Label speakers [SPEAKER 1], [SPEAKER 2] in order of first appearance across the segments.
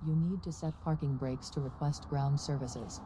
[SPEAKER 1] You need to set parking brakes to request ground services.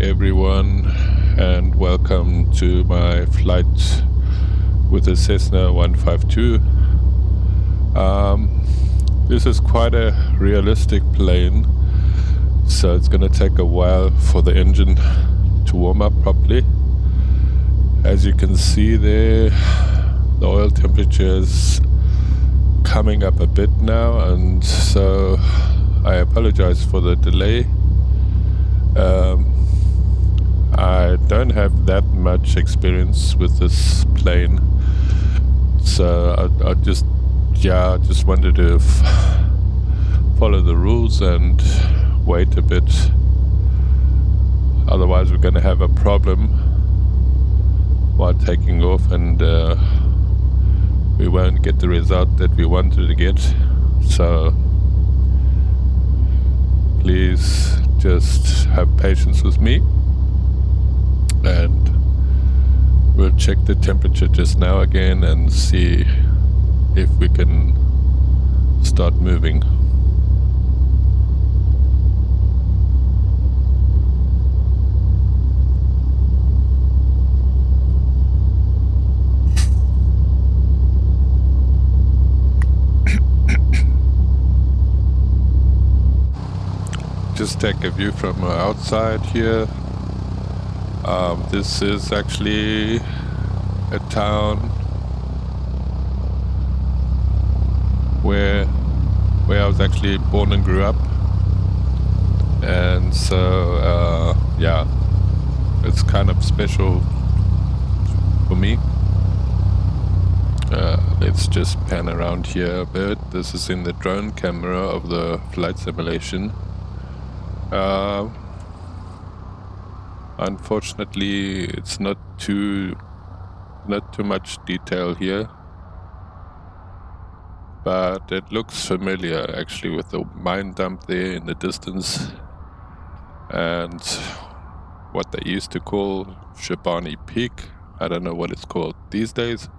[SPEAKER 2] everyone, and welcome to my flight with the Cessna 152. This is quite a realistic plane, so it's going to take a while for the engine to warm up properly. As you can see there, the oil temperature is coming up a bit now, and so I apologize for the delay. I don't have that much experience with this plane, so I just wanted to follow the rules and wait a bit. Otherwise we're going to have a problem while taking off, and we won't get the result that we wanted to get. So please just have patience with me, and we'll check the temperature just now again and see if we can start moving. Just take a view from outside here. This is actually a town where I was actually born and grew up, and so yeah, it's kind of special for me. Let's just pan around here a bit. This is in the drone camera of the flight simulation. Unfortunately, it's not too much detail here, but it looks familiar actually, with the mine dump there in the distance and what they used to call Zvishavane Peak. I don't know what it's called these days.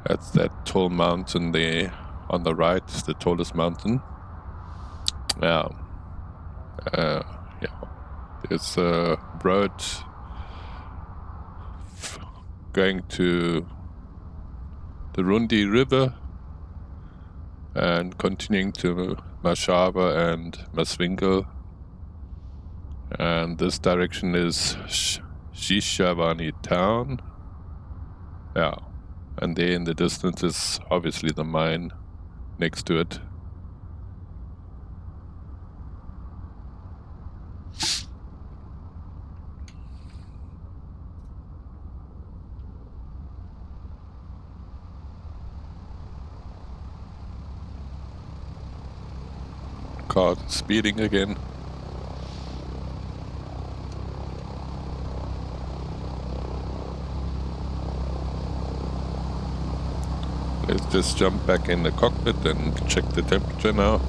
[SPEAKER 2] That's that tall mountain there on the right, the tallest mountain. Yeah. It's a road going to the Rundi River and continuing to Mashaba and Masvingo, and this direction is Zvishavane town. Yeah, and there in the distance is obviously the mine next to it. Car speeding again. Let's just jump back in the cockpit and check the temperature now.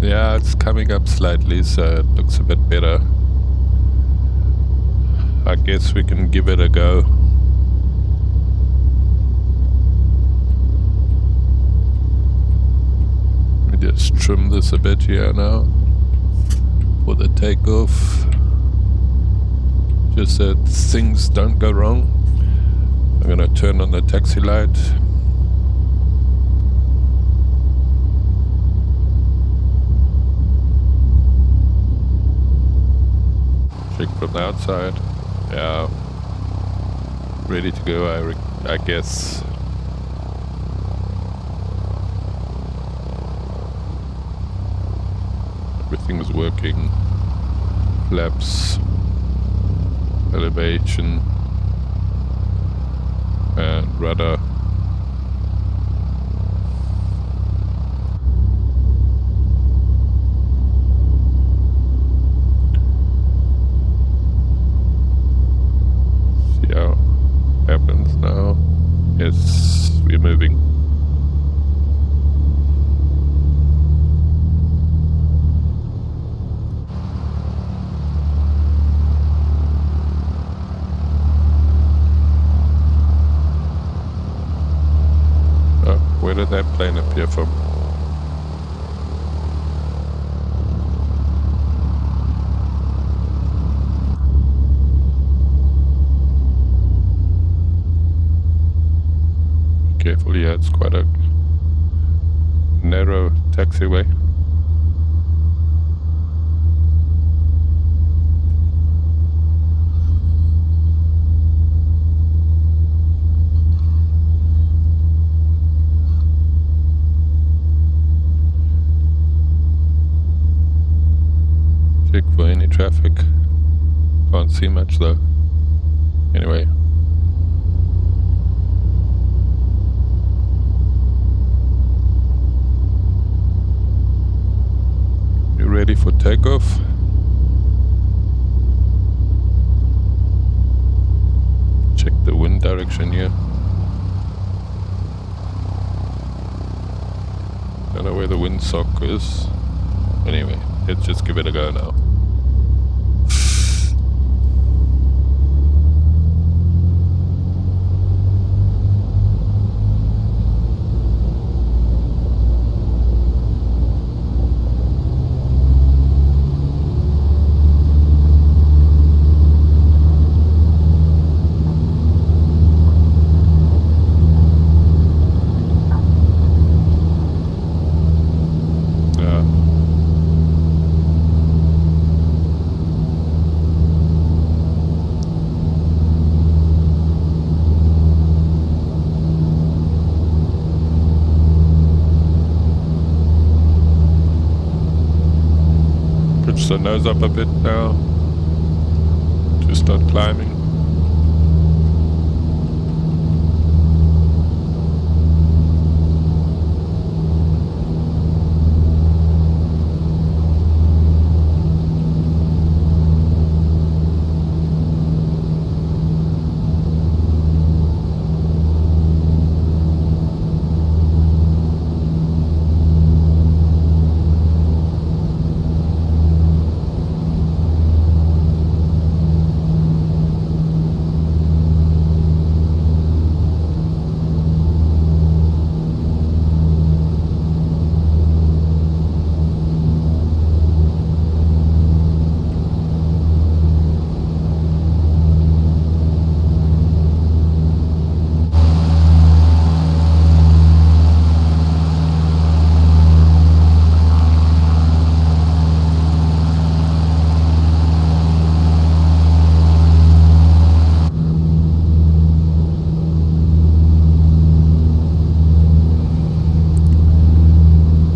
[SPEAKER 2] Yeah, it's coming up slightly, so it looks a bit better. I guess we can give it a go. Just trim this a bit here now for the takeoff, just so things don't go wrong. I'm gonna turn on the taxi light. Check from the outside. Yeah, ready to go, I guess. Everything's working. Flaps, elevation, and rudder. See how it happens now. Yes, we're moving. plane appear from? Careful, yeah, it's quite a narrow taxiway. Check for any traffic. Can't see much though. Anyway. You ready for takeoff? Check the wind direction here. Don't know where the windsock is. Anyway, let's just give it a go now. Pitch the nose up a bit now to start climbing.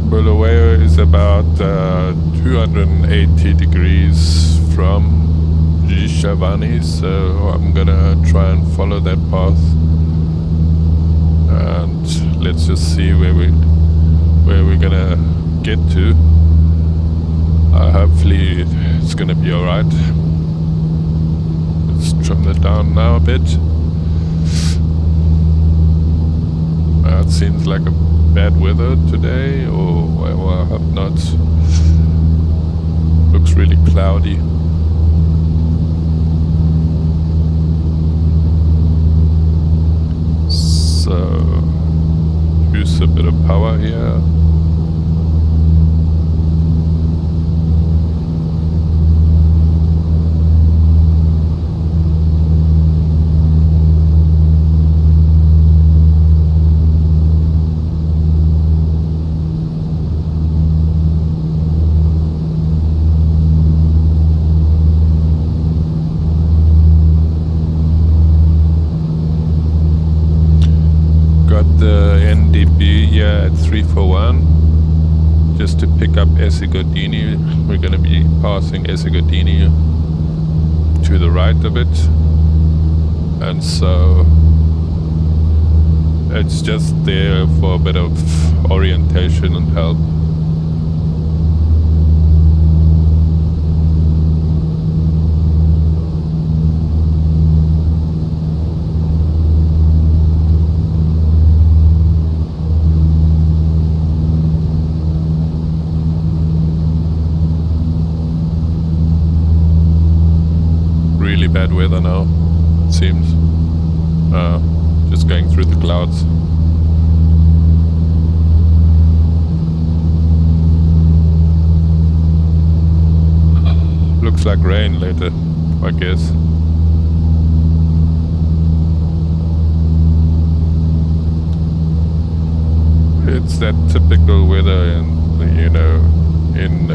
[SPEAKER 2] Bulawayo is about 280 degrees from Zvishavane, so I'm gonna try and follow that path, and let's just see where we're gonna get to. Hopefully it's gonna be all right. Let's trim that down now a bit. It seems like a bad weather today, or I hope not. Looks really cloudy. So use a bit of power here. The NDB here at 341 just to pick up Esigodini. We're going to be passing Esigodini to the right of it, and so it's just there for a bit of orientation and help. Really bad weather now, it seems. Just going through the clouds. Looks like rain later, I guess. It's that typical weather, and you know, in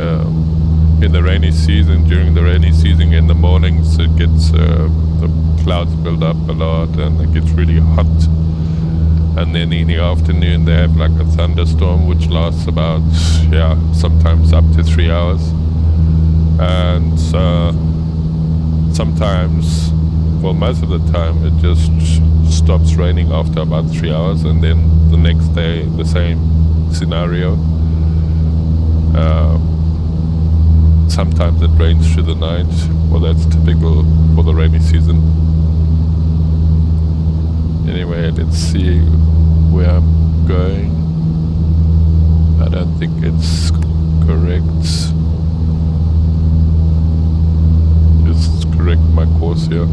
[SPEAKER 2] the rainy season. During the rainy season, in the mornings, it gets the clouds build up a lot, and it gets really hot. And then in the afternoon, they have like a thunderstorm, which lasts about sometimes up to 3 hours. And sometimes, well, most of the time, it just stops raining after about 3 hours, and then the next day, the same scenario. Sometimes it rains through the night. Well, that's typical for the rainy season. Anyway, let's see where I'm going. I don't think it's correct. Just correct my course here.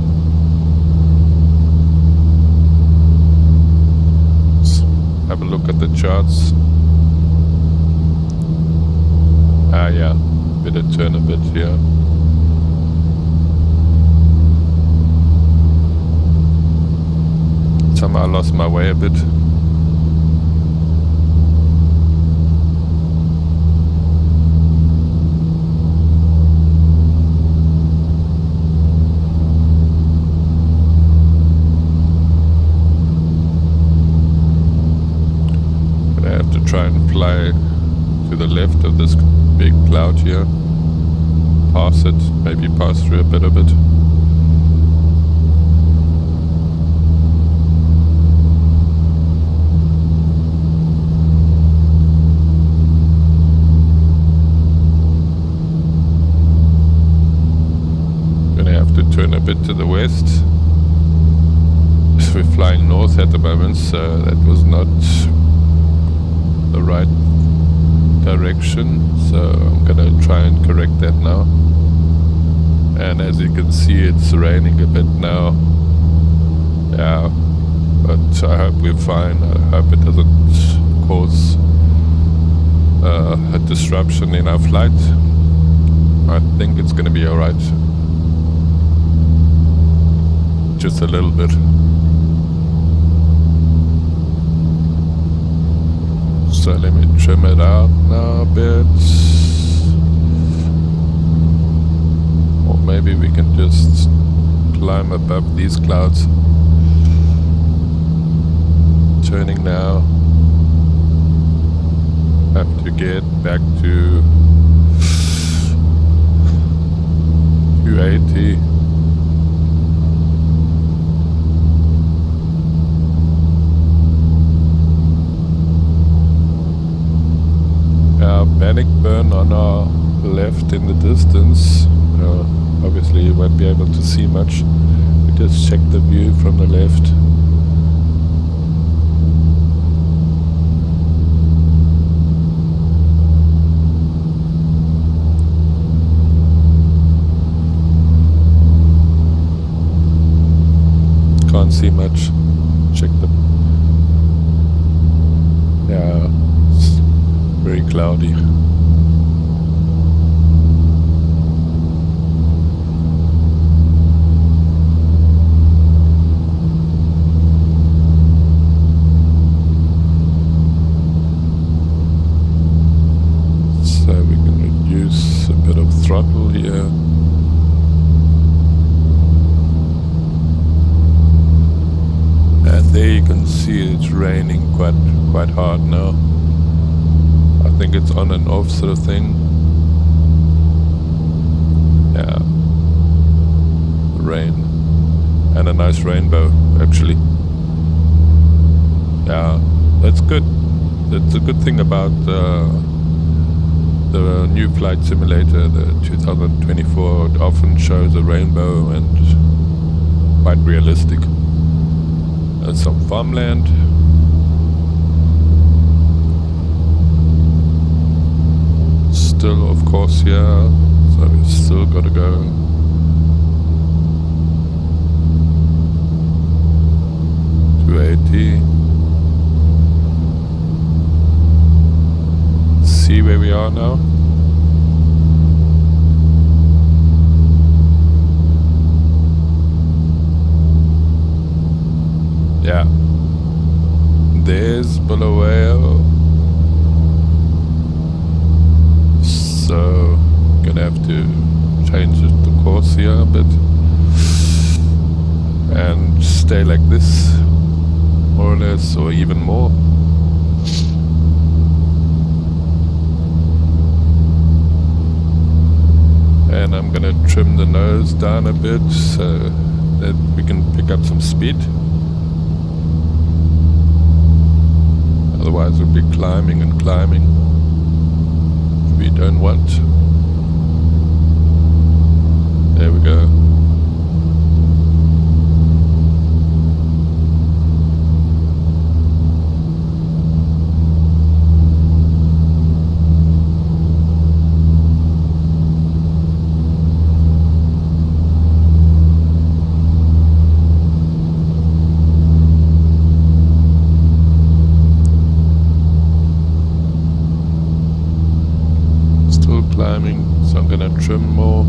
[SPEAKER 2] Let's have a look at the charts. Yeah, better turn a bit here. Somehow I lost my way a bit. But I have to try and fly to the left of this big cloud here. Pass it, maybe pass through a bit of it. Gonna have to turn a bit to the west. We're flying north at the moment, so that was not the right direction, so I'm gonna try and correct that now. And as you can see, it's raining a bit now. Yeah, but I hope we're fine. I hope it doesn't cause a disruption in our flight. I think it's gonna be alright. Just a little bit. So let me trim it out now a bit. Or maybe we can just climb above these clouds. Turning now. Have to get back to 280. Bannockburn on our left in the distance. Obviously you won't be able to see much. We just check the view from the left. Can't see much. Check the... Yeah, it's very cloudy. So we can reduce a bit of throttle here. And there you can see it's raining quite hard now. I think it's on and off sort of thing. Yeah. Rain. And a nice rainbow, actually. Yeah, that's good. That's a good thing about the new flight simulator, the 2024. It often shows a rainbow and quite realistic. And some farmland. Still, of course, yeah. So we still gotta go. See where we are now. says Bulawayo. So gonna have to change the course here a bit and stay like this, more or less, or even more. And I'm gonna trim the nose down a bit so that we can pick up some speed. Otherwise we'll be climbing and climbing, which we don't want. There we go. Climbing, so I'm gonna trim more.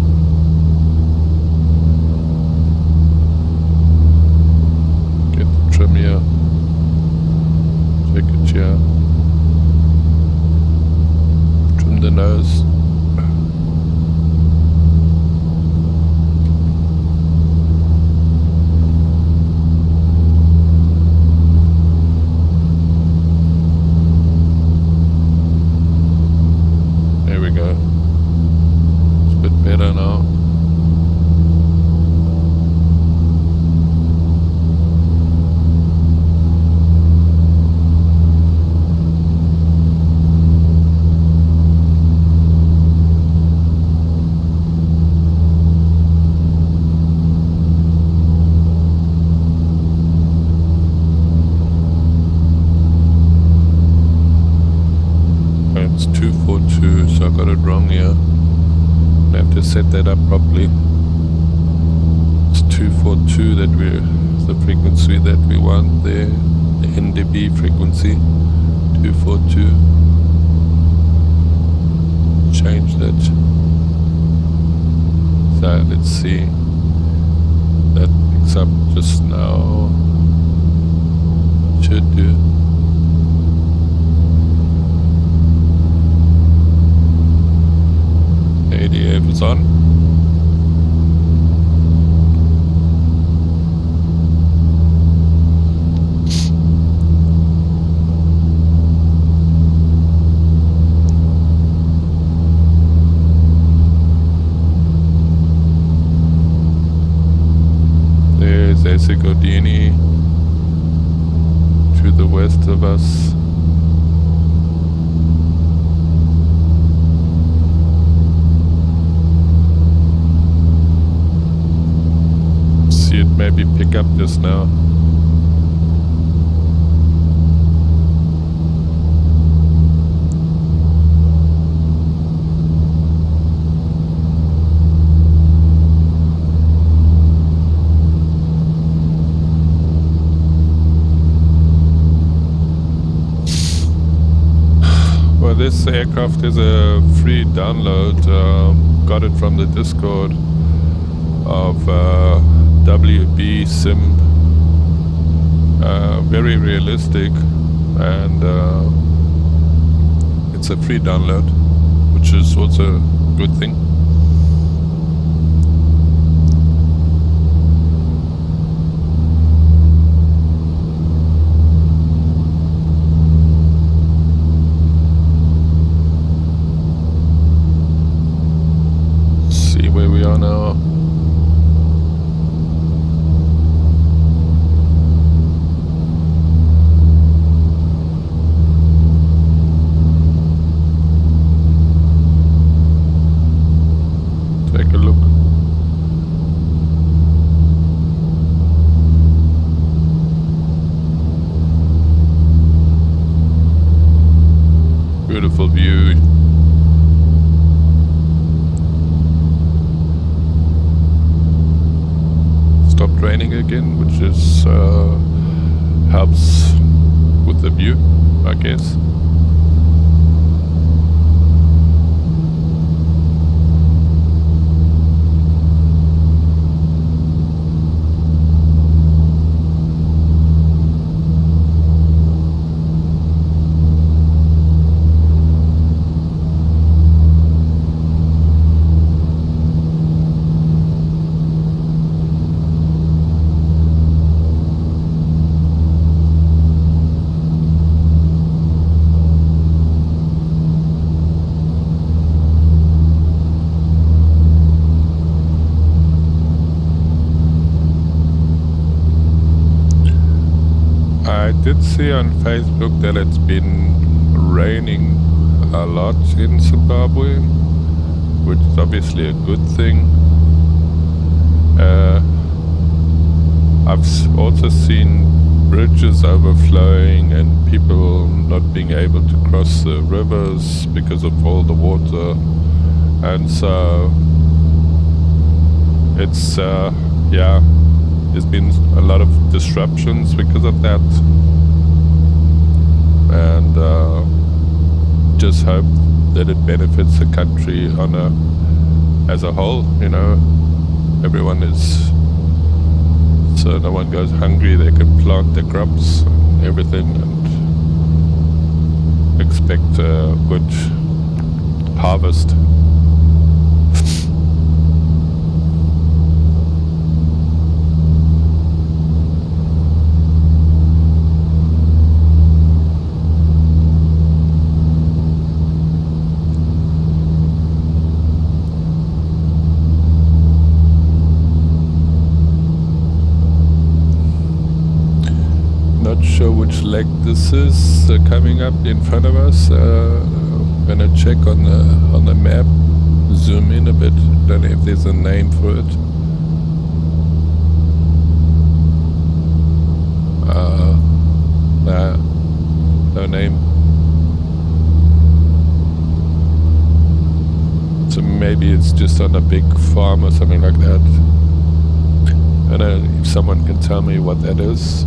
[SPEAKER 2] Get the trim here, take it here, trim the nose. There we go. Better now. It's 242, so I got it wrong here. I have to set that up properly. It's 242 that the frequency that we want there, the NDB frequency, 242. Change that. So let's see. That picks up just now. Should do. ADF is on. There's Esigodini to the west of us. See it maybe pick up just now. Well, this aircraft is a free download. Got it from the Discord of WB Sim. Very realistic, and it's a free download, which is also a good thing. See where we are now. Take a look. Beautiful view. Stopped raining again, which is helps with the view, I guess. I did see on Facebook that it's been raining a lot in Zimbabwe, which is obviously a good thing. I've also seen bridges overflowing and people not being able to cross the rivers because of all the water, and so it's there's been a lot of disruptions because of that, and just hope that it benefits the country as a whole. Everyone is, so no one goes hungry. They can plant their crops and everything and expect a good harvest. Not sure which lake this is coming up in front of us. I'm gonna check on the map, zoom in a bit. Don't know if there's a name for it. Nah, no name. So maybe it's just on a big farm or something like that. I don't know if someone can tell me what that is.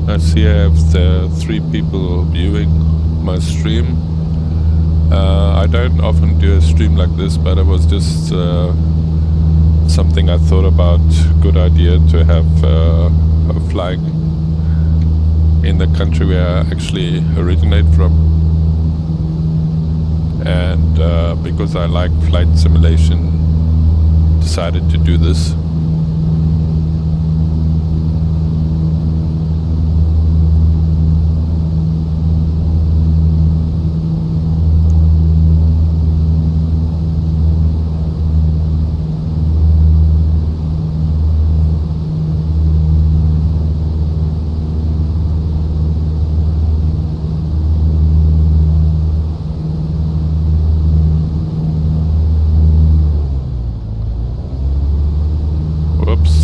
[SPEAKER 2] I see I have the 3 people viewing my stream. I don't often do a stream like this, but it was just something I thought about. Good idea to have a flying in the country where I actually originate from. And because I like flight simulation, decided to do this. Whoops.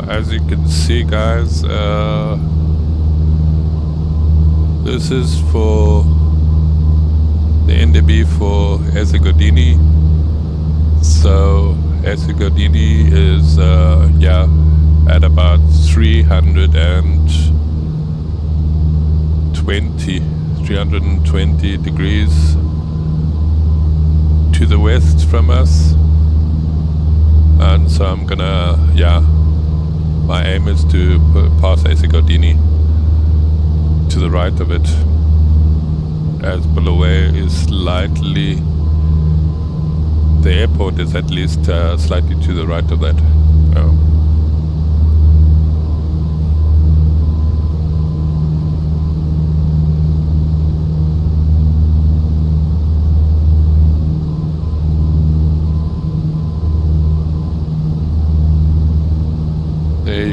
[SPEAKER 2] As you can see, guys, this is for the NDB for Ezegodini. So Ezegodini is at about 320 degrees to the west from us, and so I'm gonna my aim is to pass Ezegodini to the right of it, as Bulawayo is slightly, the airport is at least slightly to the right of that.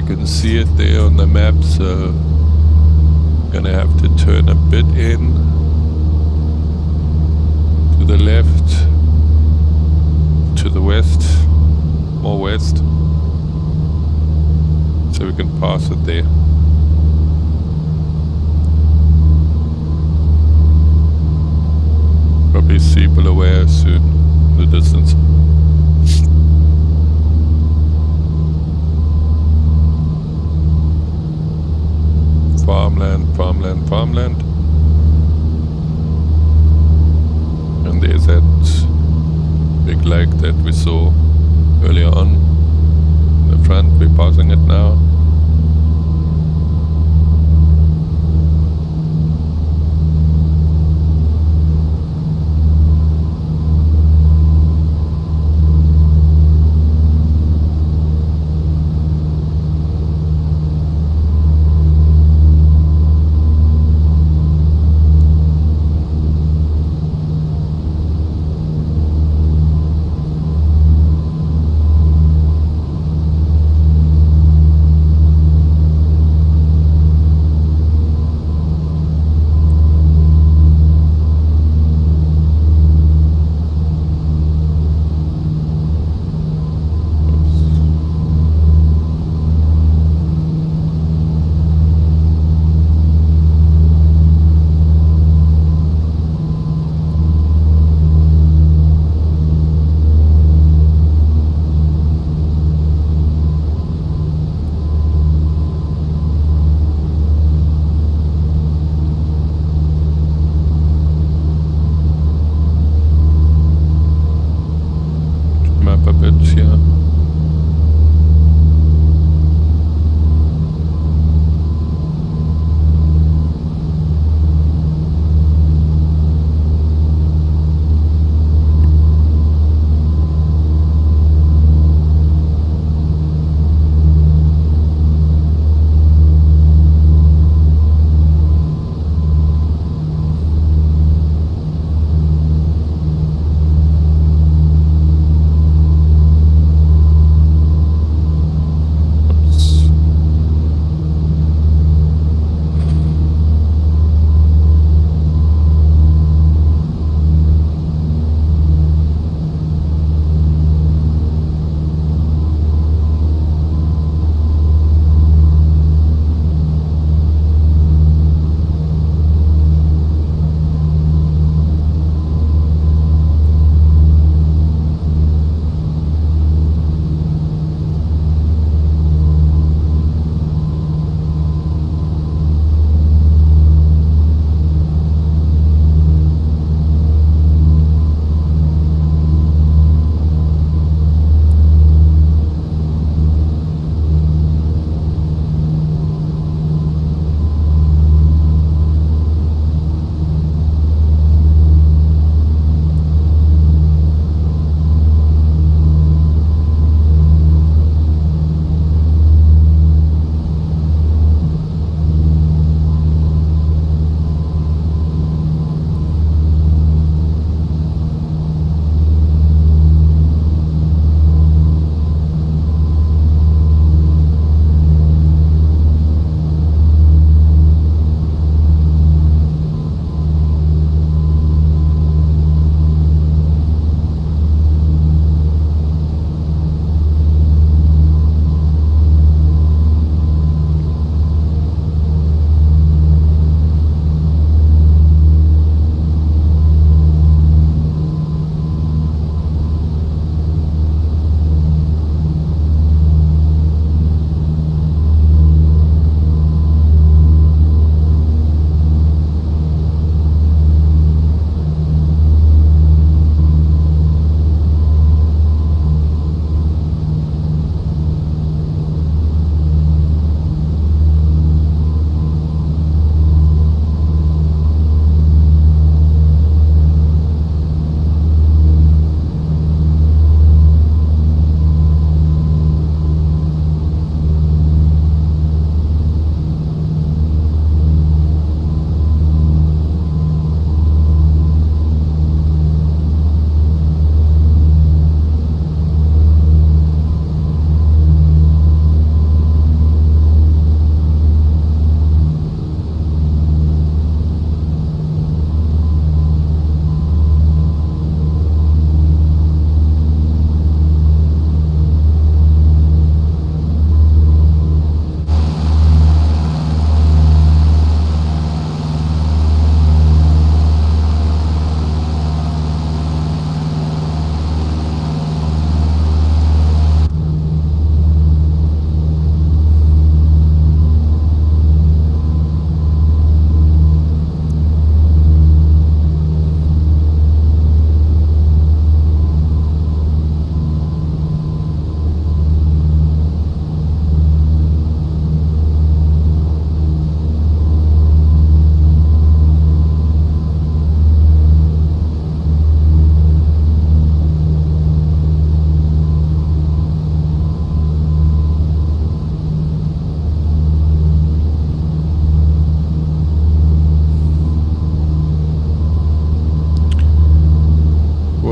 [SPEAKER 2] can see it there on the map, so gonna have to turn a bit in to the left, to the west, more west, so we can pass it there. Probably see Bulawayo soon in the distance. Farmland, farmland, farmland. And there's that big lake that we saw earlier on in the front. We're passing it now.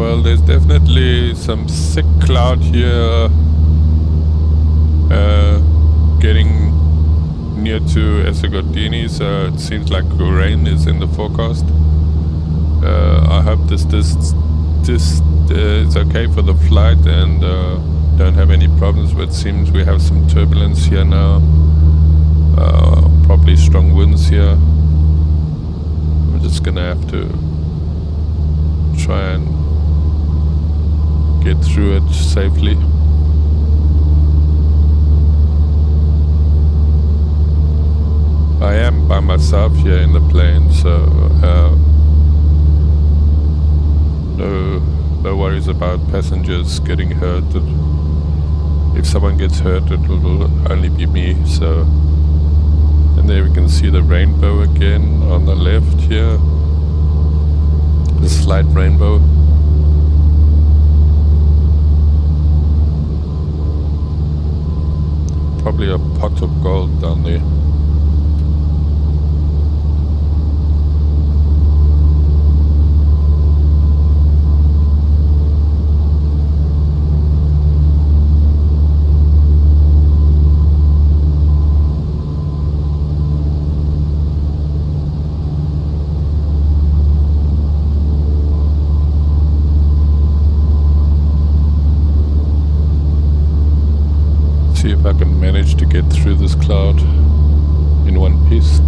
[SPEAKER 2] Well, there's definitely some thick cloud here, getting near to Esegodini, so it seems like rain is in the forecast. I hope this is okay for the flight and don't have any problems, but it seems we have some turbulence here now. Probably strong winds here. I'm just gonna have to try and get through it safely. I am by myself here in the plane, so no worries about passengers getting hurt. If someone gets hurt, it will only be me. So, and there we can see the rainbow again on the left here, the slight rainbow. Probably a pot of gold down there. See if I can manage to get through this cloud in one piece.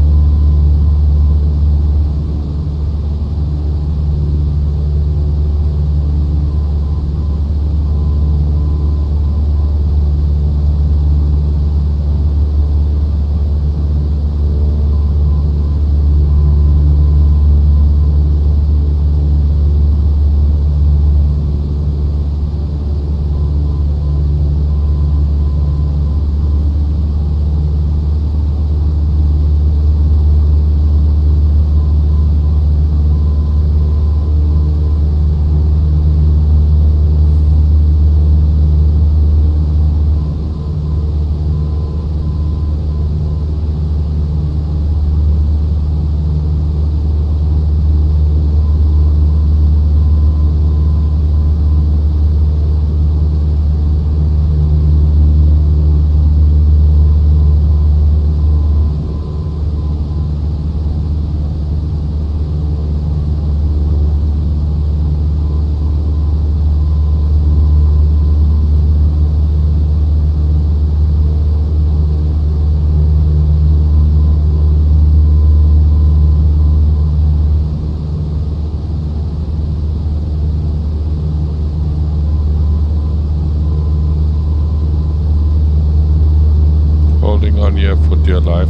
[SPEAKER 2] Holding on here for dear life.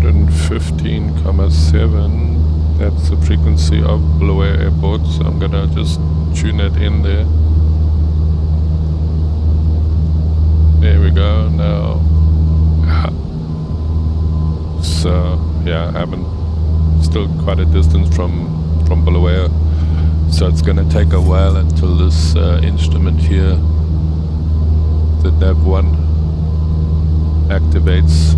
[SPEAKER 2] 115,7. That's the frequency of Bulawayo Airport, so I'm gonna just tune it in there. There we go. Now, so yeah, I'm still quite a distance from Bulawayo, so it's gonna take a while until this instrument here, the nav1, activates.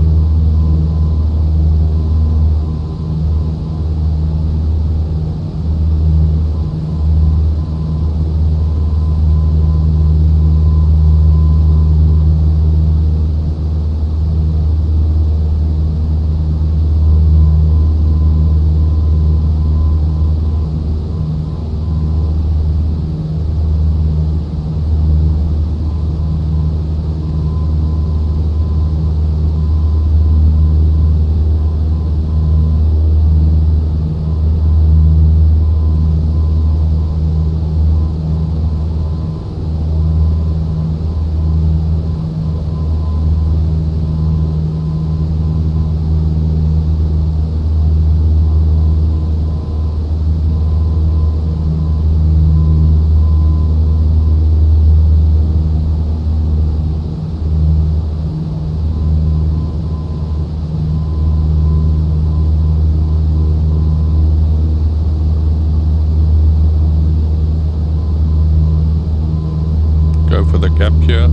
[SPEAKER 2] Go for the gap here.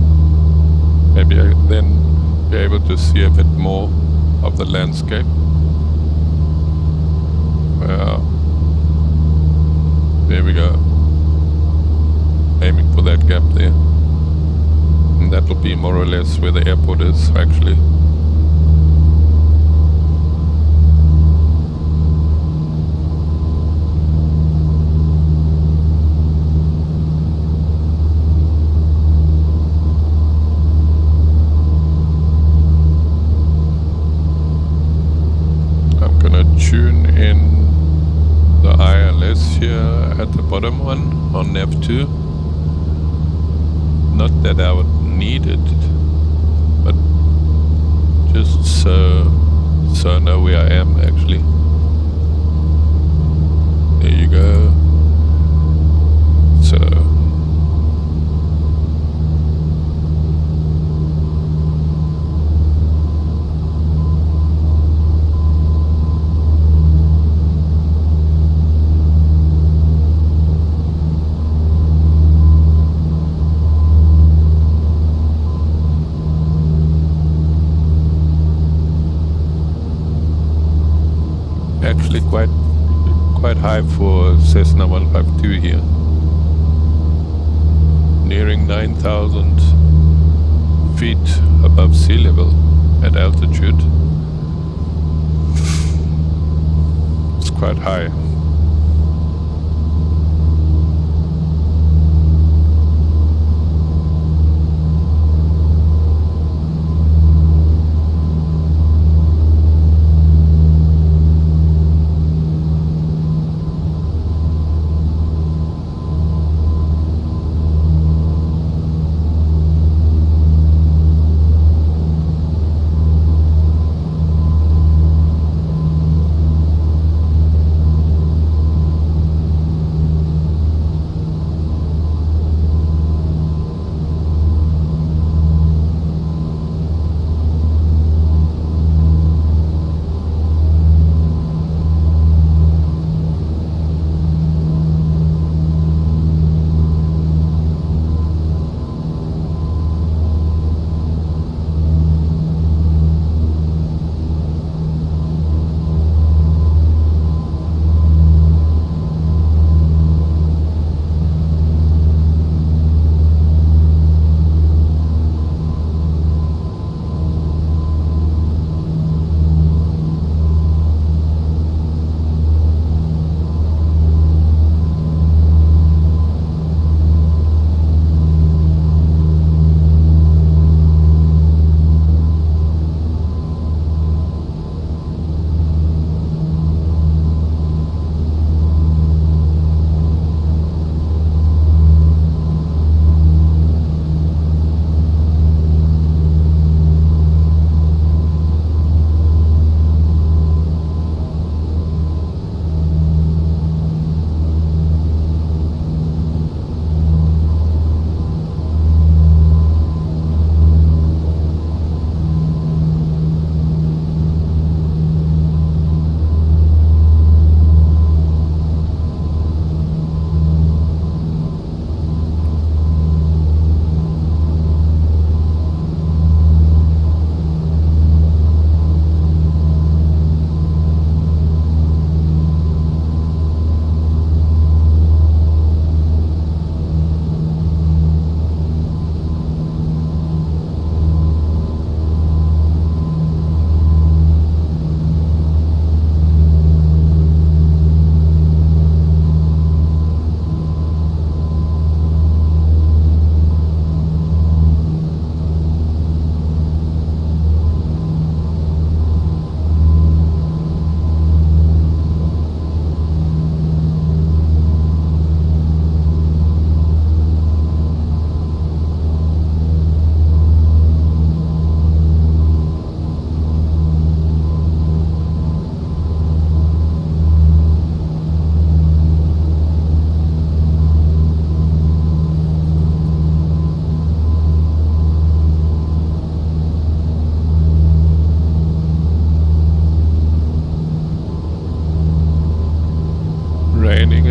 [SPEAKER 2] Maybe I then be able to see a bit more of the landscape. Well, there we go. Aiming for that gap there. And that'll be more or less where the airport is, actually. Tune in the ILS here at the bottom one on nav2. Not that I would need it, but just so I know where I am actually. There you go. So actually quite high for Cessna 152 here. Nearing 9,000 feet above sea level at altitude. It's quite high.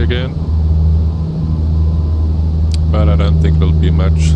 [SPEAKER 2] again. But I don't think it'll be much.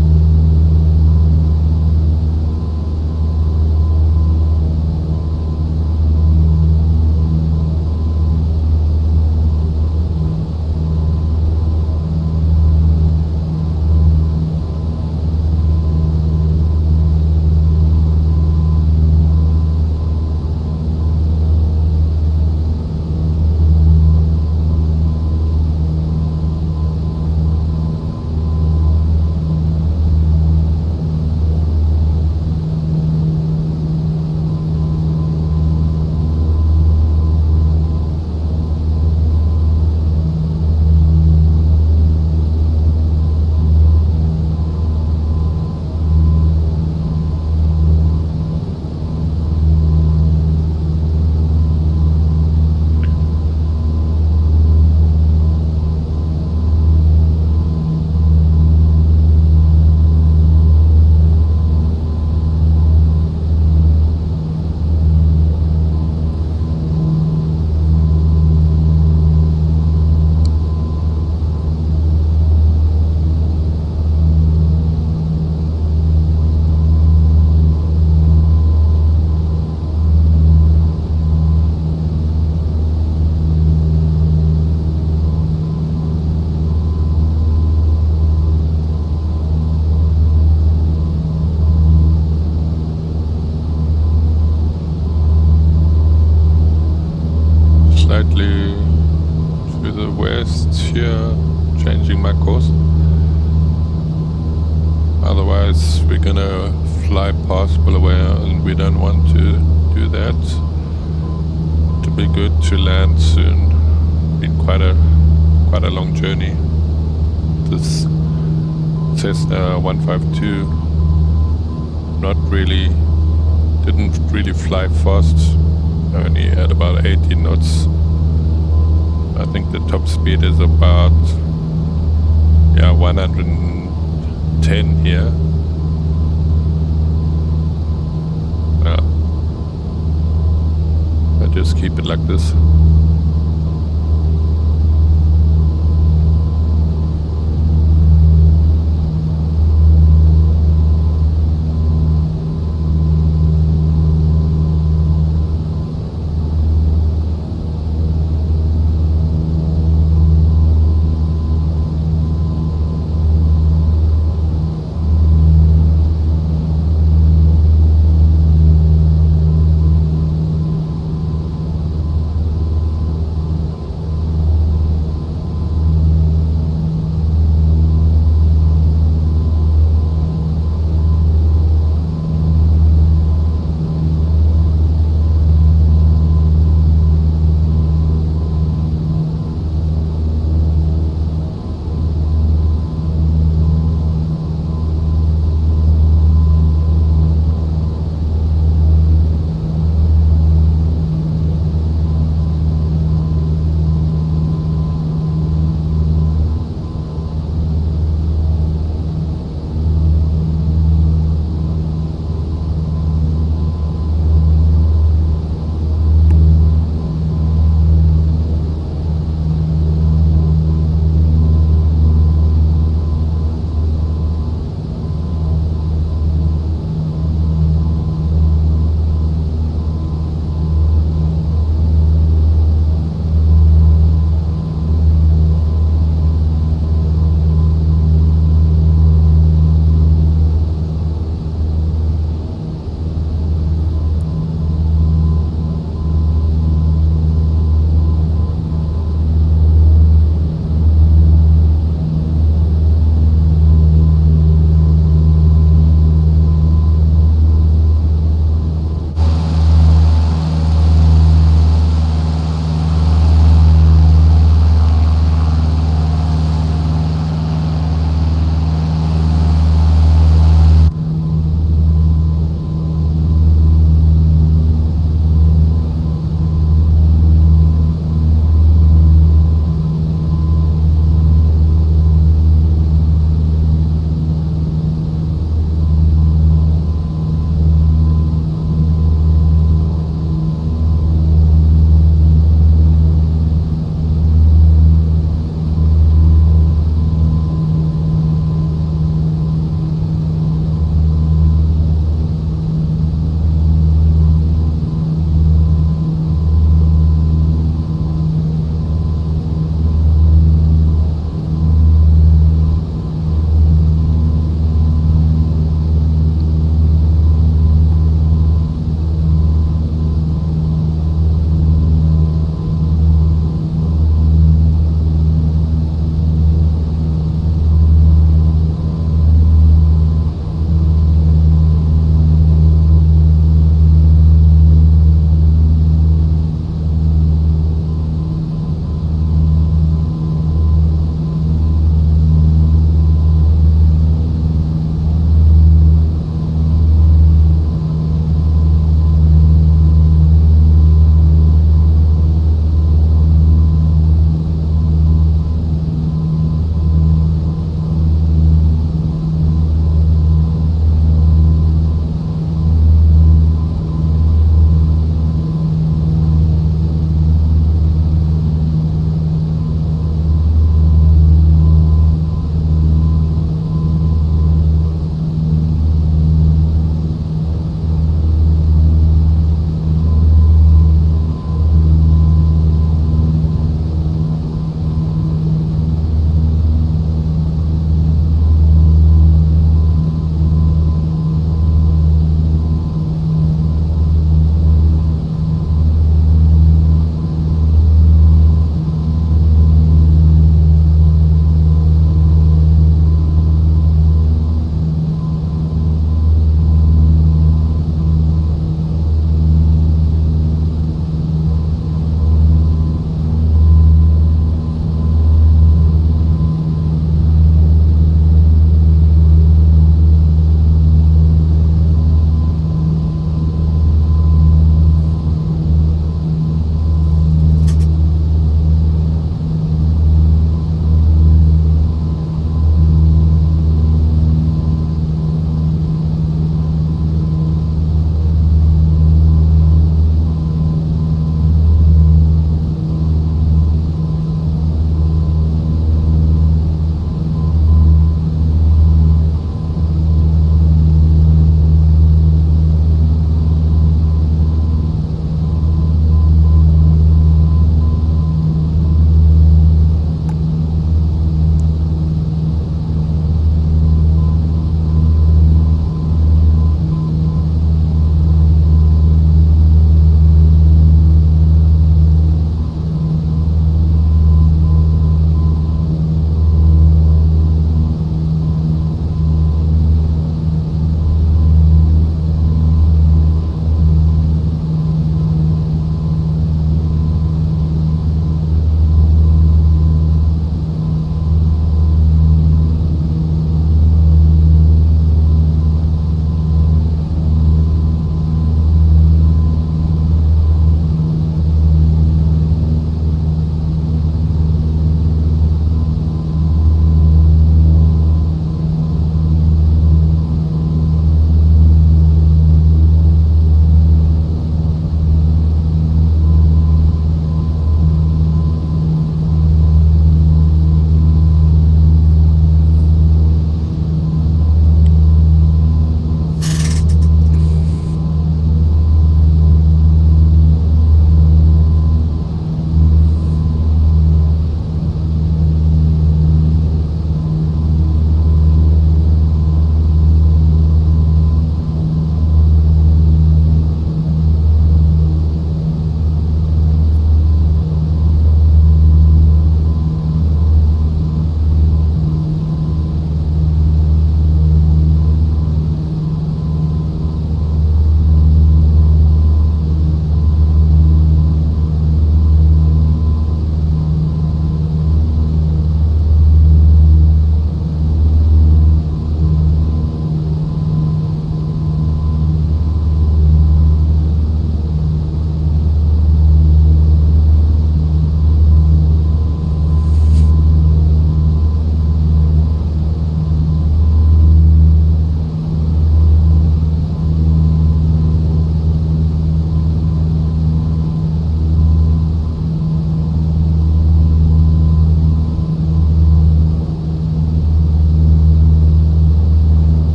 [SPEAKER 2] Slightly to the west here, changing my course. Otherwise we're gonna fly past Bulawayo and we don't want to do that. To be good to land soon. Been quite a long journey. This Cessna 152 didn't really fly fast. Only at about 80 knots. I think the top speed is about 110 here. I just keep it like this.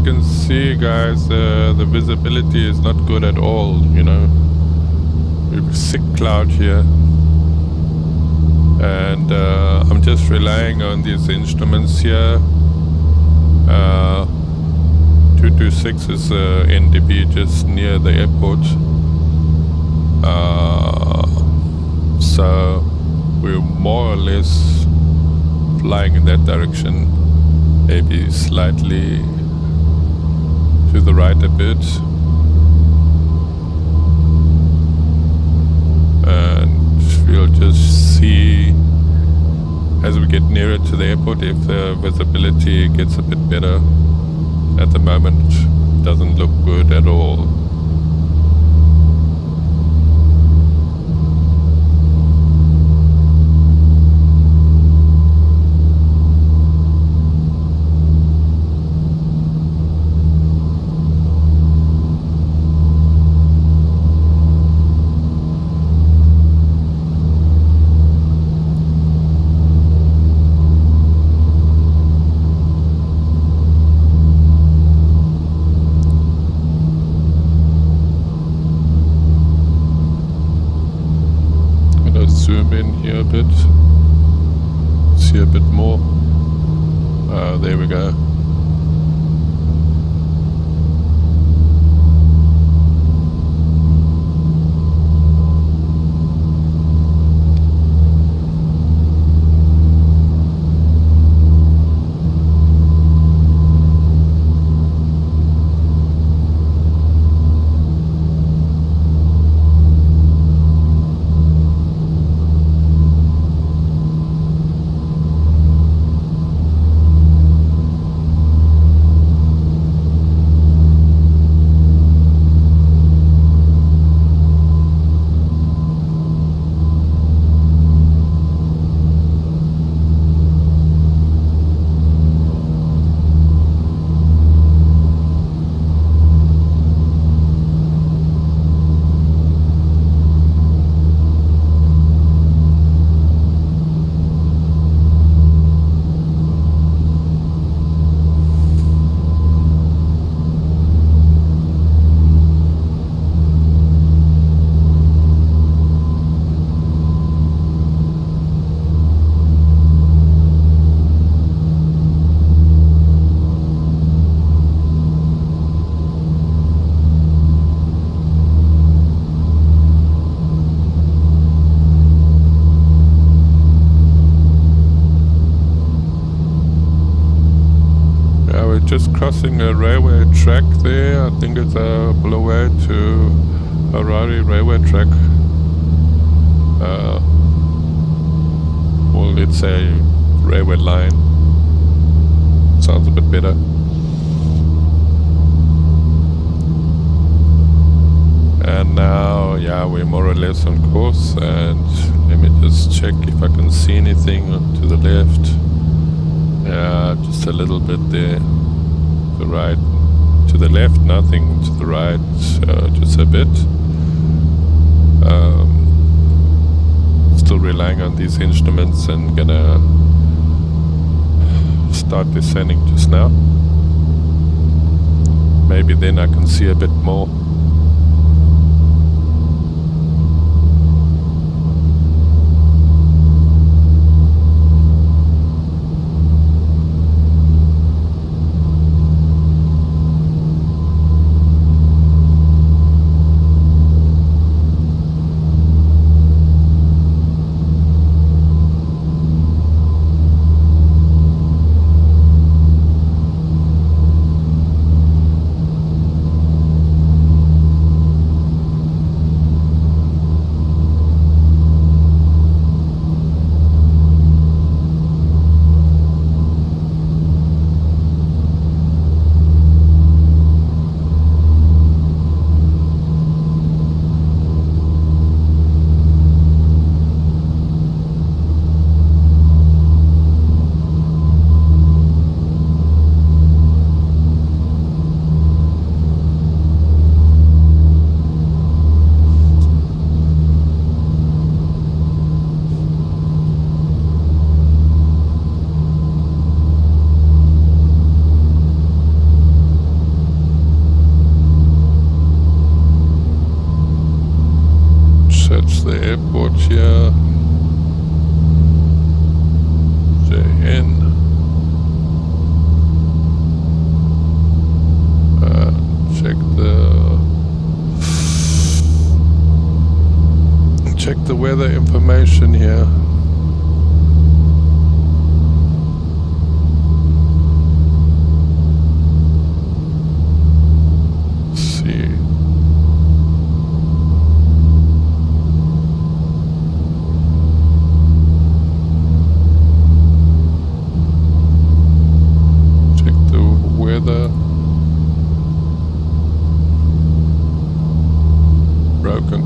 [SPEAKER 2] can see, guys, the visibility is not good at all, you know. We have a thick cloud here. And I'm just relying on these instruments here. 226 is NDB just near the airport. So we're more or less flying in that direction, maybe slightly to the right a bit. And we'll just see as we get nearer to the airport if the visibility gets a bit better. At the moment, it doesn't look good at all. Zoom in here a bit, see a bit more. There we go. Just crossing a railway track there. I think it's a Bulawayo to Harare railway track. Well, it's a railway line. Sounds a bit better. And now, yeah, we're more or less on course. And let me just check if I can see anything to the left. Yeah, just a little bit there. The right, to the left, nothing. To the right, just a bit. Still relying on these instruments and gonna start descending just now. Maybe then I can see a bit more.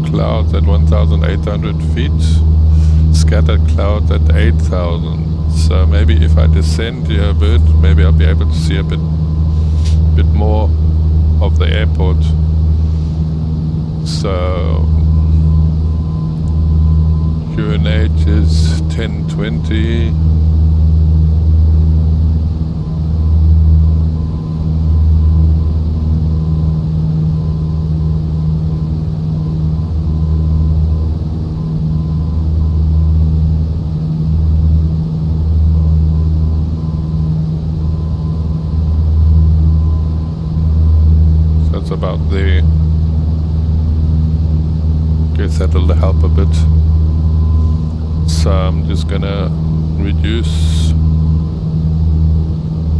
[SPEAKER 2] clouds at 1,800 feet, scattered clouds at 8,000. So maybe if I descend here a bit, maybe I'll be able to see a bit more of the airport. So QNH is 1020. So it's about there. Guess that'll help a bit. So I'm just gonna reduce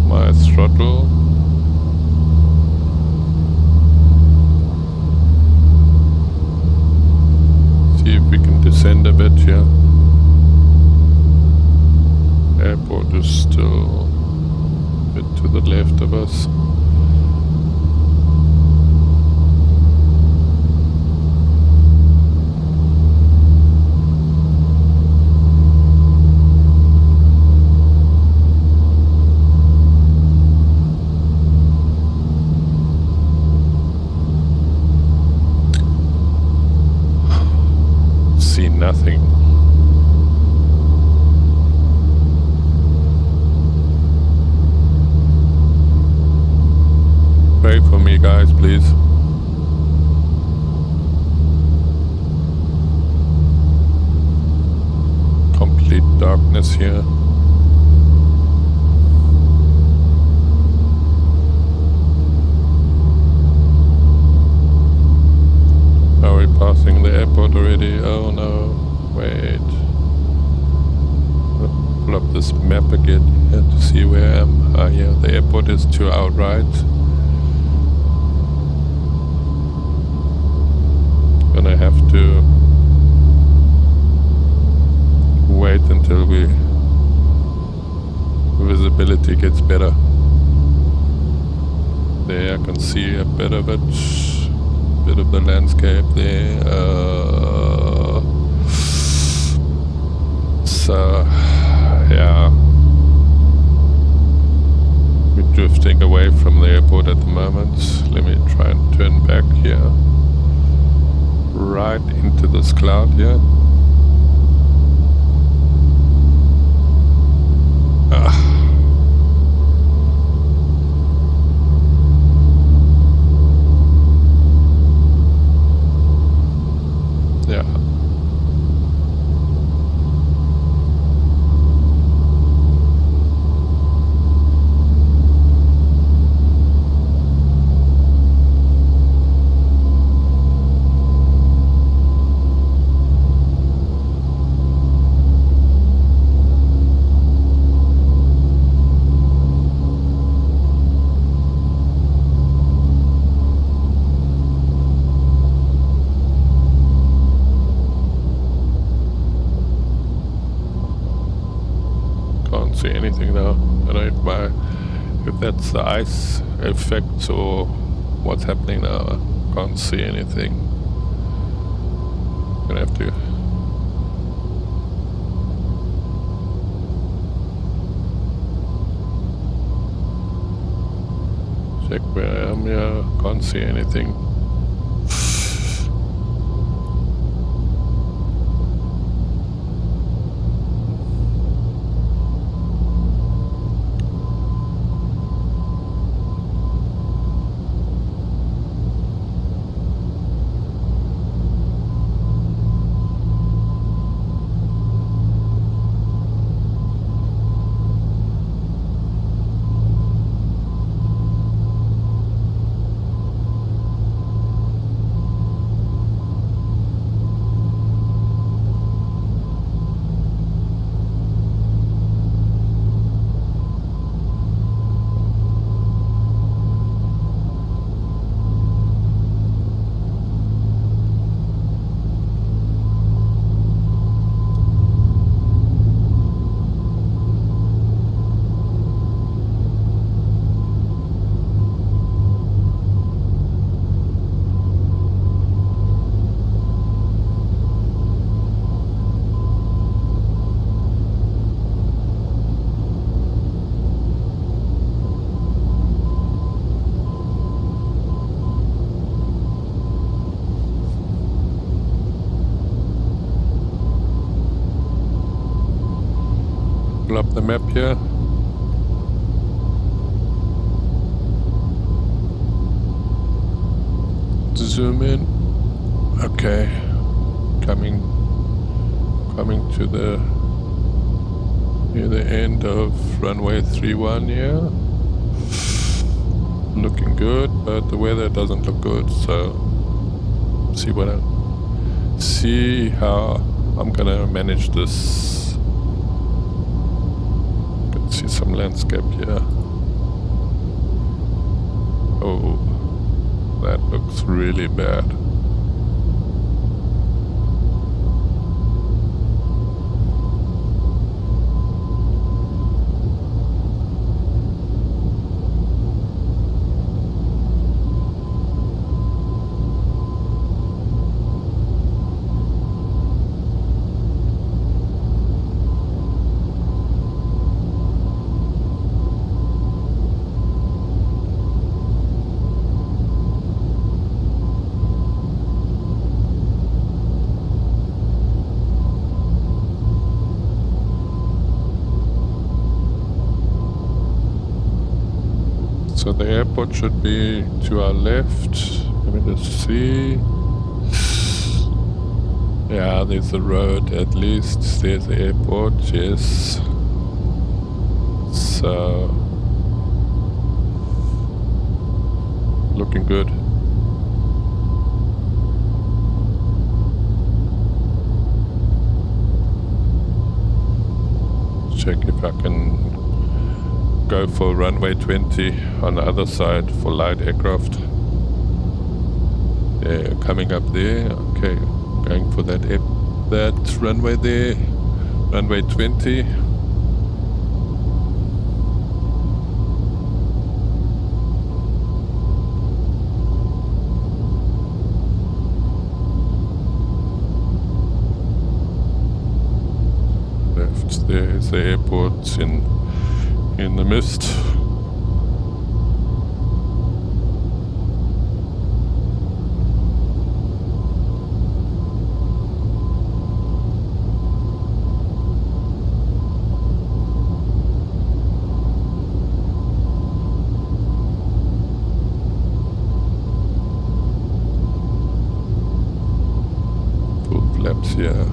[SPEAKER 2] my throttle. See if we can descend a bit here. Airport is still a bit to the left of us. See nothing. Pray for me, guys, please. Complete darkness here. Are we passing the airport already? Oh no, wait. I'll pull up this map again here to see where I am. Ah, yeah, the airport is to our right. Gonna have to wait until visibility gets better. There I can see a bit of it. Bit of the landscape there. So yeah, we're drifting away from the airport at the moment. Let me try and turn back here, right into this cloud here. Yeah. See anything now. I don't know if that's the ice effect or what's happening now. I can't see anything. Gonna have to check where I am. Yeah, can't see anything. the map here. Zoom in. Okay, coming to the near the end of runway 31 here. Looking good, but the weather doesn't look good. So see how I'm gonna manage this. Can see some landscape here. Oh, that looks really bad. So the airport should be to our left. Let me just see. Yeah, there's a road at least. There's the airport, yes. So, looking good. Check if I can go for runway 20 on the other side for light aircraft. Yeah, coming up there. Okay, going for that runway there, runway 20. Left there is the airport in the mist. Full flaps here.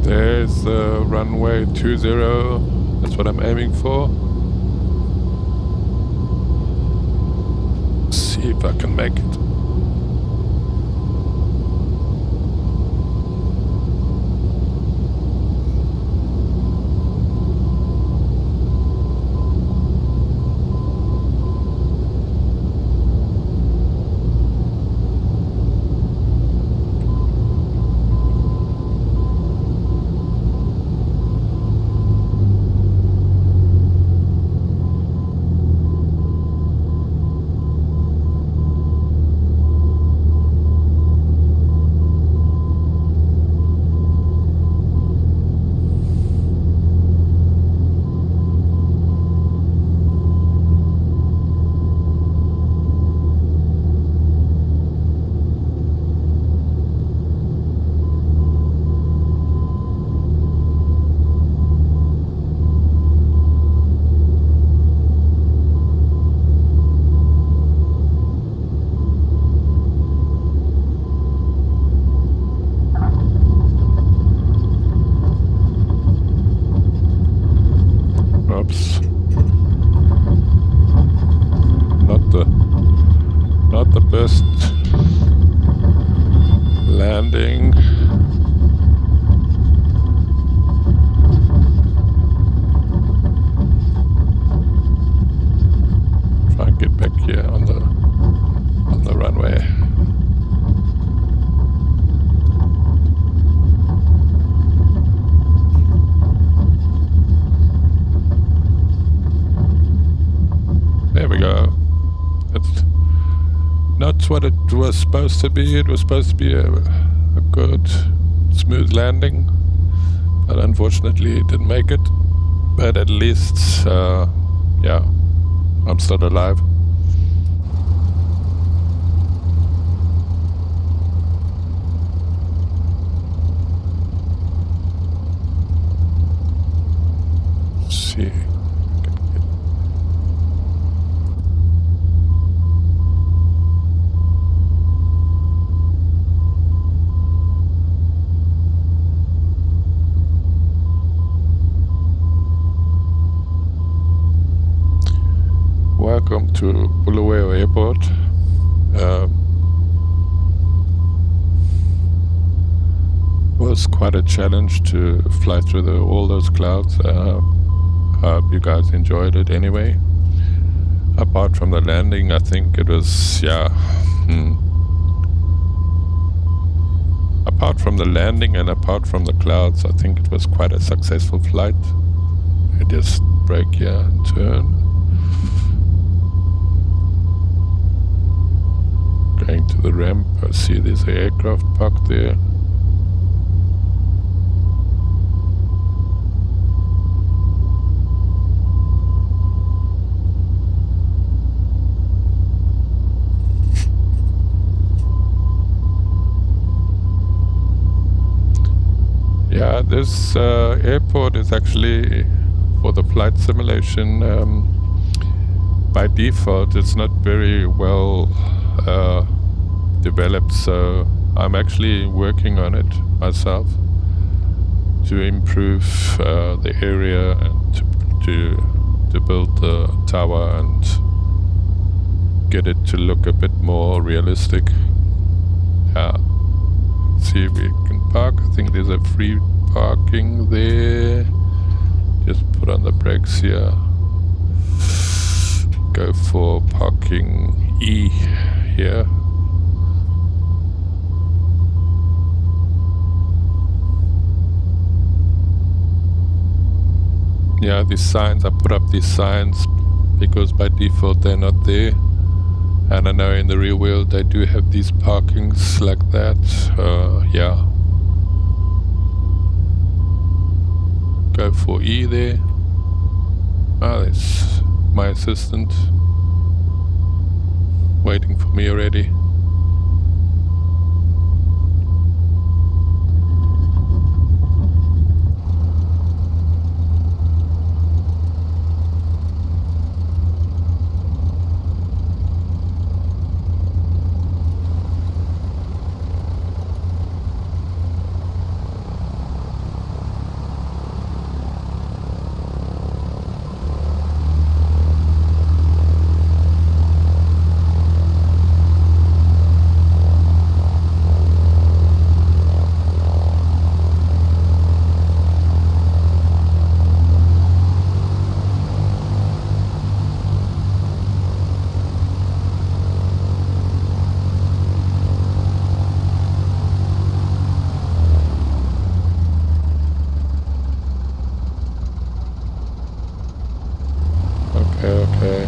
[SPEAKER 2] There's runway 20, that's what I'm aiming for. See if I can make it. Oops. Not the best landing. Try and get back here on the runway. There we go. That's not what it was supposed to be. It was supposed to be a good, smooth landing, but unfortunately it didn't make it. But at least, yeah, I'm still alive. Let's see. Welcome to Bulawayo Airport. Was quite a challenge to fly through all those clouds. Hope you guys enjoyed it anyway. Apart from the landing, I think it was, yeah. Apart from the landing and apart from the clouds, I think it was quite a successful flight. I just brake here and turn. Going to the ramp, I see there's an aircraft parked there. Yeah, this airport is actually, for the flight simulation, by default it's not very well developed, so I'm actually working on it myself to improve the area and to build the tower and get it to look a bit more realistic. See if we can park. I think there's a free parking there. Just put on the brakes here. Go for parking E here. Yeah, these signs, I put up these signs because by default they're not there. And I know in the real world they do have these parkings like that. Yeah. Go for E there. There's my assistant waiting for me already. Okay.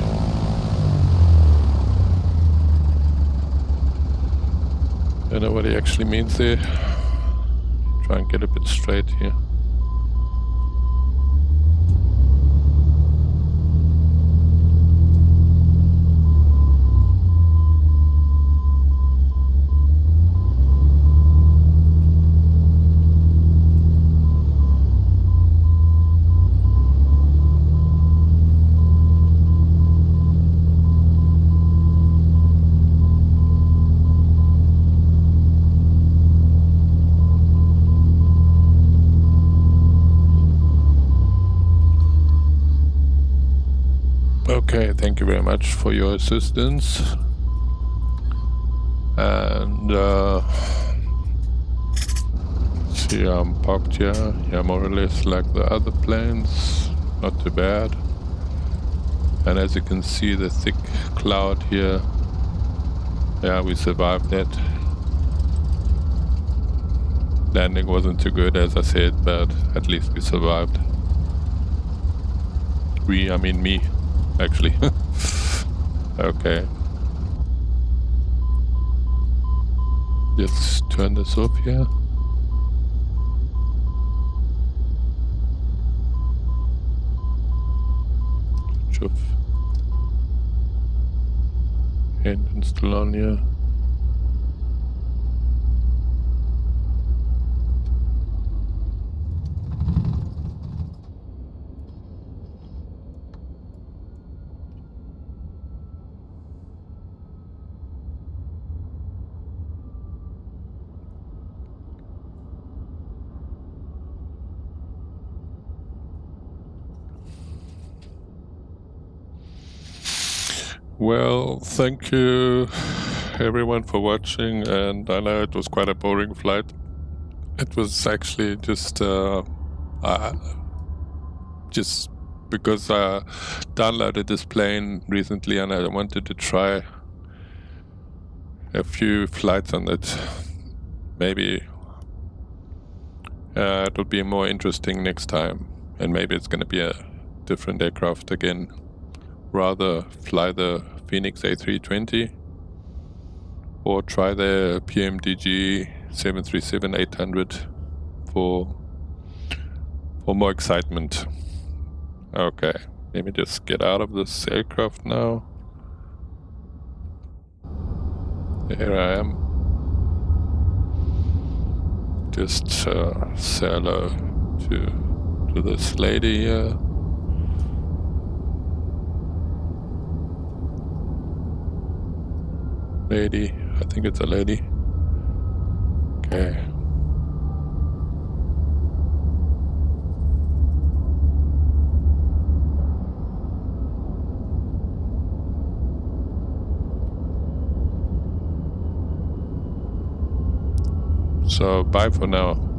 [SPEAKER 2] Don't know what he actually means there. Try and get a bit straight here. Okay, thank you very much for your assistance. And see, I'm parked here. Yeah, more or less like the other planes. Not too bad. And as you can see, the thick cloud here Yeah, we survived that. Landing wasn't too good, as I said, but at least we survived. I mean me, actually. Okay. Let's turn this off here. Switch off. Engine still on here. Well, thank you everyone for watching, and I know it was quite a boring flight. It was actually just because I downloaded this plane recently and I wanted to try a few flights on it. Maybe it'll be more interesting next time, and maybe it's going to be a different aircraft again. Rather fly the Phoenix A320 or try the PMDG 737-800 for more excitement. Okay, let me just get out of this aircraft now. There I am. Just say hello to this lady here. Lady, I think it's a lady. Okay. So bye for now.